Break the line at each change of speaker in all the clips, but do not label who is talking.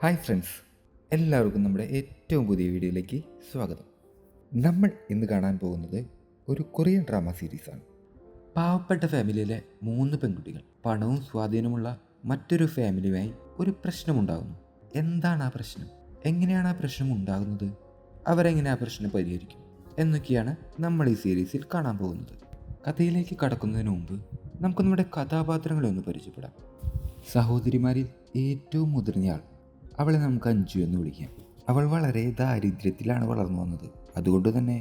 Hi friends, എല്ലാവർക്കും നമ്മുടെ ഏറ്റവും പുതിയ വീഡിയോയിലേക്ക് സ്വാഗതം. നമ്മൾ ഇന്ന് കാണാൻ പോകുന്നത് ഒരു കൊറിയൻ ഡ്രാമ സീരീസാണ്. പാവപ്പെട്ട ഫാമിലിയിലെ 3 പെൺകുട്ടികൾ പണവും സ്വാധീനമുള്ള മറ്റൊരു ഫാമിലിയുമായി ഒരു പ്രശ്നമുണ്ടാകുന്നു. എന്താണ് ആ പ്രശ്നം, എങ്ങനെയാണ് ആ പ്രശ്നം ഉണ്ടാകുന്നത്, അവരെങ്ങനെ ആ പ്രശ്നം പരിഹരിക്കും എന്നൊക്കെയാണ് നമ്മൾ ഈ സീരീസിൽ കാണാൻ പോകുന്നത്. കഥയിലേക്ക് കടക്കുന്നതിന് മുമ്പ് നമുക്ക് നമ്മുടെ കഥാപാത്രങ്ങളെ ഒന്ന് പരിചയപ്പെടാം. സഹോദരിമാരിൽ ഏറ്റവും മുതിർന്നയാൾ, അവളെ നമുക്ക് അഞ്ജു എന്ന് വിളിക്കാം. അവൾ വളരെ ദാരിദ്ര്യത്തിലാണ് വളർന്നു വന്നത്. അതുകൊണ്ട് തന്നെ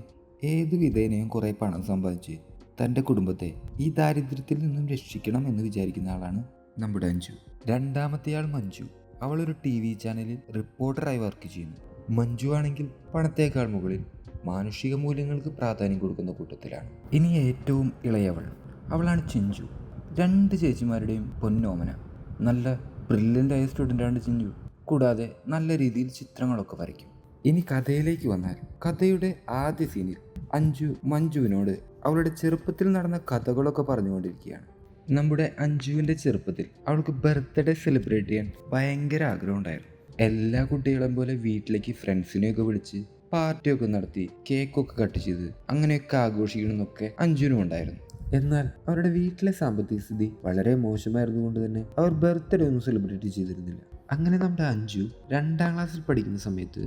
ഏതു വിധേനയും കുറേ പണം സമ്പാദിച്ച് തൻ്റെ കുടുംബത്തെ ഈ ദാരിദ്ര്യത്തിൽ നിന്നും രക്ഷിക്കണം എന്ന് വിചാരിക്കുന്ന ആളാണ് നമ്മുടെ അഞ്ജു. രണ്ടാമത്തെയാൾ മഞ്ജു. അവളൊരു TV ചാനലിൽ റിപ്പോർട്ടറായി വർക്ക് ചെയ്യുന്നു. മഞ്ജു ആണെങ്കിൽ പണത്തേക്കാൾ മുകളിൽ മാനുഷിക മൂല്യങ്ങൾക്ക് പ്രാധാന്യം കൊടുക്കുന്ന കൂട്ടത്തിലാണ്. ഇനി ഏറ്റവും ഇളയവൾ, അവളാണ് ചിഞ്ചു. 2 ചേച്ചിമാരുടെയും പൊന്നോമന. നല്ല ബ്രില്യൻ്റായ സ്റ്റുഡൻ്റാണ് ചിഞ്ചു. കൂടാതെ നല്ല രീതിയിൽ ചിത്രങ്ങളൊക്കെ വരയ്ക്കും. ഇനി കഥയിലേക്ക് വന്നാൽ, കഥയുടെ ആദ്യ സീനിൽ അഞ്ജു മഞ്ജുവിനോട് അവളുടെ ചെറുപ്പത്തിൽ നടന്ന കഥകളൊക്കെ പറഞ്ഞുകൊണ്ടിരിക്കുകയാണ്. നമ്മുടെ അഞ്ജുവിൻ്റെ ചെറുപ്പത്തിൽ അവൾക്ക് ബർത്ത്ഡേ സെലിബ്രേറ്റ് ചെയ്യാൻ ഭയങ്കര ആഗ്രഹം ഉണ്ടായിരുന്നു. എല്ലാ കുട്ടികളും പോലെ വീട്ടിലേക്ക് ഫ്രണ്ട്സിനെയൊക്കെ വിളിച്ച് പാർട്ടിയൊക്കെ നടത്തി കേക്കൊക്കെ കട്ട് ചെയ്ത് അങ്ങനെയൊക്കെ ആഘോഷിക്കണമെന്നൊക്കെ അഞ്ജുവിനും ഉണ്ടായിരുന്നു. എന്നാൽ അവരുടെ വീട്ടിലെ സാമ്പത്തിക സ്ഥിതി വളരെ മോശമായിരുന്നു കൊണ്ട് തന്നെ അവർ ബർത്ത്ഡേ ഒന്നും സെലിബ്രേറ്റ് ചെയ്തിരുന്നില്ല. അങ്ങനെ നമ്മുടെ അഞ്ജു 2ാം ക്ലാസ്സിൽ പഠിക്കുന്ന സമയത്ത്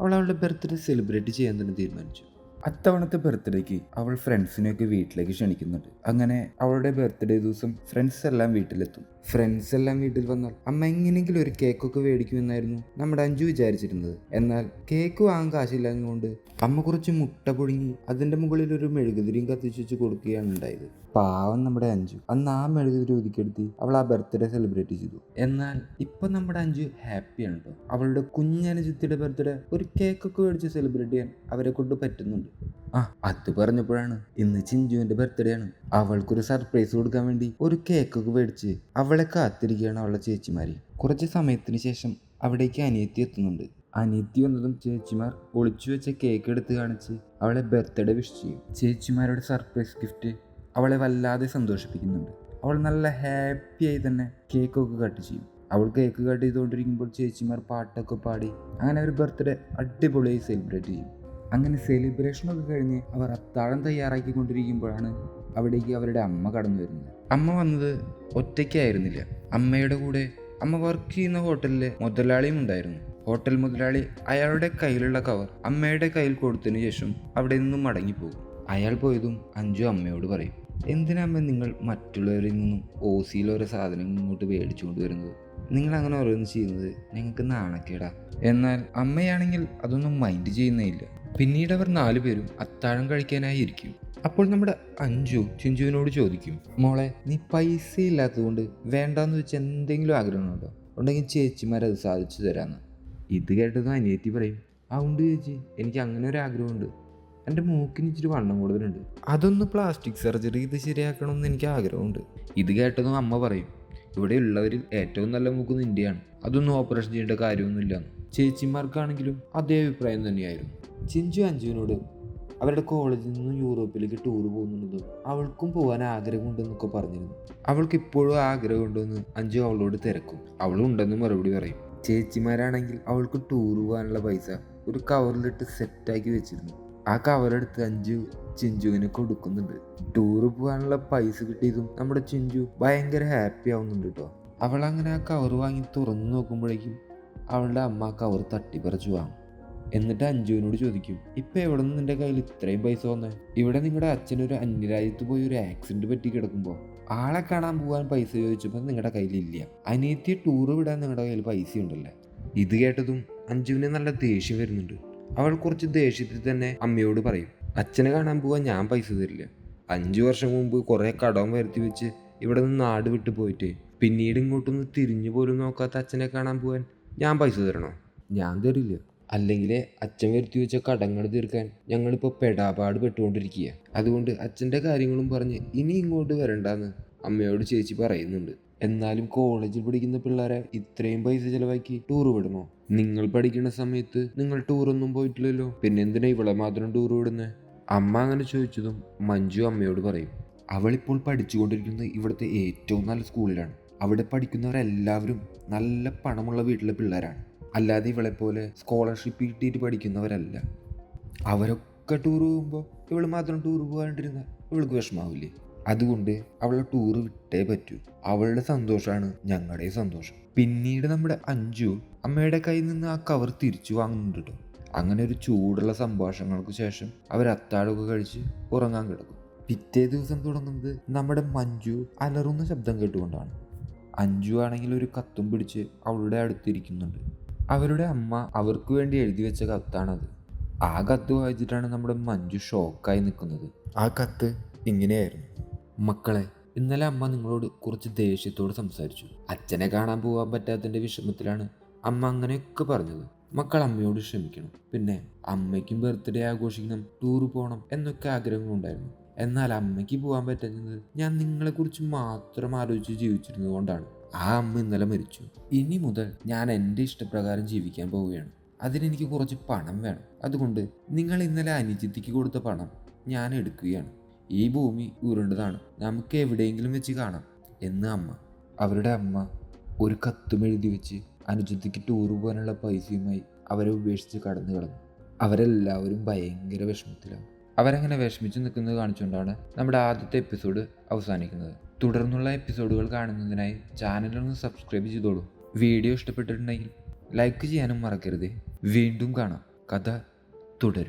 അവളുടെ ബർത്ത്ഡേ സെലിബ്രേറ്റ് ചെയ്യാൻ തന്നെ തീരുമാനിച്ചു. അത്തവണത്തെ ബർത്ത്ഡേക്ക് അവൾ ഫ്രണ്ട്സിനെയൊക്കെ വീട്ടിലേക്ക് ക്ഷണിക്കുന്നുണ്ട്. അങ്ങനെ അവളുടെ ബർത്ത്ഡേ ദിവസം ഫ്രണ്ട്സ് എല്ലാം വീട്ടിലെത്തും. ഫ്രണ്ട്സ് എല്ലാം വീട്ടിൽ വന്നാൽ അമ്മ എങ്ങനെയെങ്കിലും ഒരു കേക്കൊക്കെ മേടിക്കുമെന്നായിരുന്നു നമ്മുടെ അഞ്ജു വിചാരിച്ചിരുന്നത്. എന്നാൽ കേക്ക് വാങ്ങാൻ കാശില്ലാഞ്ഞുകൊണ്ട് അമ്മ കുറച്ച് മുട്ട പുഴുങ്ങി അതിൻ്റെ മുകളിൽ ഒരു മെഴുകുതിരിയും കത്തിച്ചു വെച്ച് കൊടുക്കുകയാണ് ഉണ്ടായത്. പാവം നമ്മുടെ അഞ്ജു അന്ന് ആ മെഴുകുതിരി ഒതുക്കിയെടുത്ത് അവൾ ആ ബർത്ത്ഡേ സെലിബ്രേറ്റ് ചെയ്തു. എന്നാൽ ഇപ്പൊ നമ്മുടെ അഞ്ജു ഹാപ്പിയാണ് കേട്ടോ. അവളുടെ കുഞ്ഞനുജത്തിയുടെ ബർത്ത്ഡേ ഒരു കേക്കൊക്കെ മേടിച്ച് സെലിബ്രേറ്റ് ചെയ്യാൻ അവരെ കൊണ്ട് പറ്റുന്നുണ്ട്. അത് പറഞ്ഞപ്പോഴാണ് ഇന്ന് ചിഞ്ചുവിന്റെ ബർത്ത്ഡേ ആണ്. അവൾക്കൊരു സർപ്രൈസ് കൊടുക്കാൻ വേണ്ടി ഒരു കേക്കൊക്കെ മേടിച്ച് അവളെ കാത്തിരിക്കുകയാണ് അവളുടെ ചേച്ചിമാര്. കുറച്ച് സമയത്തിന് ശേഷം അവിടേക്ക് അനിയത്തി എത്തുന്നുണ്ട്. അനിയത്തി വന്നതും ചേച്ചിമാർ ഒളിച്ചു വെച്ച കേക്ക് എടുത്ത് കാണിച്ച് അവളെ ബർത്ത്ഡേ വിഷ് ചെയ്യും. ചേച്ചിമാരുടെ സർപ്രൈസ് ഗിഫ്റ്റ് അവളെ വല്ലാതെ സന്തോഷിപ്പിക്കുന്നുണ്ട്. അവൾ നല്ല ഹാപ്പിയായി തന്നെ കേക്കൊക്കെ കട്ട് ചെയ്യും. അവൾ കേക്ക് കട്ട് ചെയ്തുകൊണ്ടിരിക്കുമ്പോൾ ചേച്ചിമാർ പാട്ടൊക്കെ പാടി അങ്ങനെ അവർ ബർത്ത്ഡേ അടിപൊളിയായി സെലിബ്രേറ്റ് ചെയ്യും. അങ്ങനെ സെലിബ്രേഷനൊക്കെ കഴിഞ്ഞ് അവർ അത്താഴം തയ്യാറാക്കിക്കൊണ്ടിരിക്കുമ്പോഴാണ് അവിടേക്ക് അവരുടെ അമ്മ കടന്നു വരുന്നത്. അമ്മ വന്നത് ഒറ്റയ്ക്കായിരുന്നില്ല. അമ്മയുടെ കൂടെ അമ്മ വർക്ക് ചെയ്യുന്ന ഹോട്ടലിലെ മുതലാളിയും ഉണ്ടായിരുന്നു. ഹോട്ടൽ മുതലാളി അയാളുടെ കയ്യിലുള്ള കവർ അമ്മയുടെ കയ്യിൽ കൊടുത്തതിന് ശേഷം അവിടെ നിന്നും മടങ്ങിപ്പോകും. അയാൾ പോയതും അഞ്ജു അമ്മയോട് പറയും, എന്തിനാമ്മ നിങ്ങൾ മറ്റുള്ളവരിൽ നിന്നും ഓസിയിൽ ഓരോ സാധനങ്ങൾ ഇങ്ങോട്ട് മേടിച്ചുകൊണ്ട് വരുന്നത്? നിങ്ങൾ അങ്ങനെ ഓരോന്ന് ചെയ്യുന്നത് ഞങ്ങൾക്ക് നാണക്കേടാ. എന്നാൽ അമ്മയാണെങ്കിൽ അതൊന്നും മൈൻഡ് ചെയ്യുന്നേ ഇല്ല. പിന്നീട് അവർ 4 പേരും അത്താഴം കഴിക്കാനായി ഇരിക്കും. അപ്പോൾ നമ്മുടെ അഞ്ജു ചിഞ്ചുവിനോട് ചോദിക്കും, മോളെ, നീ പൈസ ഇല്ലാത്തതുകൊണ്ട് വേണ്ടാന്ന് വെച്ച് എന്തെങ്കിലും ആഗ്രഹമുണ്ടോ? ഉണ്ടെങ്കിൽ ചേച്ചിമാരത് സാധിച്ചു തരാമെന്ന്. ഇത് കേട്ടതും അനിയത്തി പറയും, ഉണ്ട് ചേച്ചി, എനിക്ക് അങ്ങനെ ഒരു ആഗ്രഹമുണ്ട്. എൻ്റെ മൂക്കിന് ഇച്ചിരി വണ്ണം കൂടുതലുണ്ട്, അതൊന്ന് പ്ലാസ്റ്റിക് സർജറി ചെയ്ത് ശരിയാക്കണമെന്ന് എനിക്ക് ആഗ്രഹമുണ്ട്. ഇത് കേട്ടതും അമ്മ പറയും, ഇവിടെ ഉള്ളവരിൽ ഏറ്റവും നല്ല മൂക്ക് നിൻ്റെയാണ്, അതൊന്നും ഓപ്പറേഷൻ ചെയ്യേണ്ട കാര്യമൊന്നുമില്ല. ചേച്ചിമാർക്കാണെങ്കിലും അതേ അഭിപ്രായം തന്നെയായിരുന്നു. ചിഞ്ചു അഞ്ജുവിനോട് അവരുടെ കോളേജിൽ നിന്നും യൂറോപ്പിലേക്ക് ടൂർ പോകുന്നുണ്ടെന്നും അവൾക്കും പോകാൻ ആഗ്രഹമുണ്ടെന്നൊക്കെ പറഞ്ഞിരുന്നു. അവൾക്ക് ഇപ്പോഴും ആഗ്രഹമുണ്ടെന്ന് അഞ്ജു അവളോട് തിരക്കും. അവളും ഉണ്ടെന്ന് മറുപടി പറയും. ചേച്ചിമാരാണെങ്കിൽ അവൾക്ക് ടൂർ പോകാനുള്ള പൈസ ഒരു കവറിലിട്ട് സെറ്റാക്കി വെച്ചിരുന്നു. ആ കവറെടുത്ത് അഞ്ജു ചിഞ്ചുവിന് കൊടുക്കുന്നുണ്ട്. ടൂറ് പോകാനുള്ള പൈസ കിട്ടിയതും നമ്മുടെ ചിഞ്ചു ഭയങ്കര ഹാപ്പി ആവുന്നുണ്ട് കേട്ടോ. അവൾ അങ്ങനെ ആ കവർ വാങ്ങി തുറന്നു നോക്കുമ്പോഴേക്കും അവളുടെ അമ്മ ആ കവർ തട്ടിപ്പറിച്ചു വാങ്ങും. എന്നിട്ട് അഞ്ജുവിനോട് ചോദിക്കും, ഇപ്പം എവിടെ നിന്ന് നിന്റെ കയ്യിൽ ഇത്രയും പൈസ വന്നേ? ഇവിടെ നിങ്ങളുടെ അച്ഛനൊരു അന്യരാജ്യത്ത് പോയി ഒരു ആക്സിഡന്റ് പറ്റി കിടക്കുമ്പോൾ ആളെ കാണാൻ പോകാൻ പൈസ ചോദിച്ചപ്പോൾ നിങ്ങളുടെ കയ്യിലില്ല. അനിയത്തിയെ ടൂറ് വിടാൻ നിങ്ങളുടെ കയ്യിൽ പൈസ ഉണ്ടല്ലേ? ഇത് കേട്ടതും അഞ്ജുവിന് നല്ല ദേഷ്യം വരുന്നുണ്ട്. അവൾ കുറച്ച് ദേഷ്യത്തിൽ തന്നെ അമ്മയോട് പറയും, അച്ഛനെ കാണാൻ പോകാൻ ഞാൻ പൈസ തരില്ല. 5 വർഷം മുമ്പ് കുറേ കടം വരുത്തി വെച്ച് ഇവിടെ നിന്ന് നാട് വിട്ടു പോയിട്ട് പിന്നീട് ഇങ്ങോട്ടൊന്ന് തിരിഞ്ഞു പോലും നോക്കാത്ത അച്ഛനെ കാണാൻ പോകാൻ ഞാൻ പൈസ തരണോ? ഞാൻ തരില്ല. അല്ലെങ്കിൽ അച്ഛൻ വരുത്തി വെച്ച കടങ്ങൾ തീർക്കാൻ ഞങ്ങളിപ്പോൾ പെടാപാട് പെട്ടുകൊണ്ടിരിക്കുക. അതുകൊണ്ട് അച്ഛൻ്റെ കാര്യങ്ങളും പറഞ്ഞ് ഇനി ഇങ്ങോട്ട് വരണ്ടെന്ന് അമ്മയോട് ചേച്ചി പറയുന്നുണ്ട്. എന്നാലും കോളേജിൽ പഠിക്കുന്ന പിള്ളേരെ ഇത്രയും പൈസ ചിലവാക്കി ടൂർ വിടണോ? നിങ്ങൾ പഠിക്കുന്ന സമയത്ത് നിങ്ങൾ ടൂറൊന്നും പോയിട്ടില്ലല്ലോ, പിന്നെ എന്തിനാ ഇവിടെ മാത്രം ടൂർ വിടുന്നത്? അമ്മ അങ്ങനെ ചോദിച്ചതും മഞ്ജു അമ്മയോട് പറയും, അവളിപ്പോൾ പഠിച്ചുകൊണ്ടിരിക്കുന്നത് ഇവിടുത്തെ ഏറ്റവും നല്ല സ്കൂളിലാണ്. അവിടെ പഠിക്കുന്നവരെല്ലാവരും നല്ല പണമുള്ള വീട്ടിലെ പിള്ളേരാണ്. അല്ലാതെ ഇവളെ പോലെ സ്കോളർഷിപ്പ് കിട്ടിയിട്ട് പഠിക്കുന്നവരല്ല. അവരൊക്കെ ടൂർ പോകുമ്പോൾ ഇവൾ മാത്രം ടൂർ പോകാണ്ടിരുന്ന ഇവൾക്ക് വിഷമാവില്ലേ? അതുകൊണ്ട് അവളെ ടൂർ വിട്ടേ പറ്റൂ. അവളുടെ സന്തോഷമാണ് ഞങ്ങളുടെയും സന്തോഷം. പിന്നീട് നമ്മുടെ അഞ്ജു അമ്മയുടെ കയ്യിൽ നിന്ന് ആ കവർ തിരിച്ചു വാങ്ങുന്നുണ്ട് കേട്ടോ. അങ്ങനെ ഒരു ചൂടുള്ള സംഭാഷണങ്ങൾക്ക് ശേഷം അവർ അത്താഴമൊക്കെ കഴിച്ച് ഉറങ്ങാൻ കിടക്കും. പിറ്റേ ദിവസം തുടങ്ങുന്നത് നമ്മുടെ മഞ്ജു അലറുന്ന ശബ്ദം കേട്ടുകൊണ്ടാണ്. അഞ്ജു ആണെങ്കിൽ ഒരു കത്തും പിടിച്ച് അവളുടെ അടുത്തിരിക്കുന്നുണ്ട്. അവരുടെ അമ്മ അവർക്ക് വേണ്ടി എഴുതി വെച്ച കത്താണത്. ആ കത്ത് വായിച്ചിട്ടാണ് നമ്മുടെ മഞ്ജു ഷോക്കായി നിൽക്കുന്നത്. ആ കത്ത് ഇങ്ങനെയായിരുന്നു: മക്കളെ, ഇന്നലെ അമ്മ നിങ്ങളോട് കുറച്ച് ദേഷ്യത്തോട് സംസാരിച്ചു. അച്ഛനെ കാണാൻ പോകാൻ പറ്റാത്തതിൻ്റെ വിഷമത്തിലാണ് അമ്മ അങ്ങനെയൊക്കെ പറഞ്ഞത്. മക്കൾ അമ്മയോട് ക്ഷമിക്കണം. പിന്നെ അമ്മയ്ക്കും ബർത്ത്ഡേ ആഘോഷിക്കണം, ടൂർ പോകണം എന്നൊക്കെ ആഗ്രഹങ്ങളുണ്ടായിരുന്നു. എന്നാൽ അമ്മയ്ക്ക് പോകാൻ പറ്റുന്നത് ഞാൻ നിങ്ങളെക്കുറിച്ച് മാത്രം ആലോചിച്ച് ജീവിച്ചിരുന്നത് കൊണ്ടാണ്. ആ അമ്മ ഇന്നലെ മരിച്ചു. ഇനി മുതൽ ഞാൻ എൻ്റെ ഇഷ്ടപ്രകാരം ജീവിക്കാൻ പോവുകയാണ്. അതിനെനിക്ക് കുറച്ച് പണം വേണം. അതുകൊണ്ട് നിങ്ങൾ ഇന്നലെ അനുജിത്തിക്ക് കൊടുത്ത പണം ഞാൻ എടുക്കുകയാണ്. ഈ ഭൂമി ഉരുണ്ടതാണ്, നമുക്ക് എവിടെയെങ്കിലും വെച്ച് കാണാം എന്ന് അമ്മ. അവരുടെ അമ്മ ഒരു കത്തും എഴുതി വെച്ച് അനുജിത്തിക്ക് ടൂർ പോകാനുള്ള പൈസയുമായി അവരെ ഉപേക്ഷിച്ച് കടന്നു കളഞ്ഞു. അവരെല്ലാവരും ഭയങ്കര വിഷമത്തിലാണ്. അവരങ്ങനെ വിഷമിച്ച് നിൽക്കുന്നത് കാണിച്ചുകൊണ്ടാണ് നമ്മുടെ ആദ്യത്തെ എപ്പിസോഡ് അവസാനിക്കുന്നത്. തുടർന്നുള്ള എപ്പിസോഡുകൾ കാണുന്നതിനായി ചാനലൊന്ന് സബ്സ്ക്രൈബ് ചെയ്തോളൂ. വീഡിയോ ഇഷ്ടപ്പെട്ടിട്ടുണ്ടെങ്കിൽ ലൈക്ക് ചെയ്യാനും മറക്കരുത്. വീണ്ടും കാണാം. കഥ തുടരും.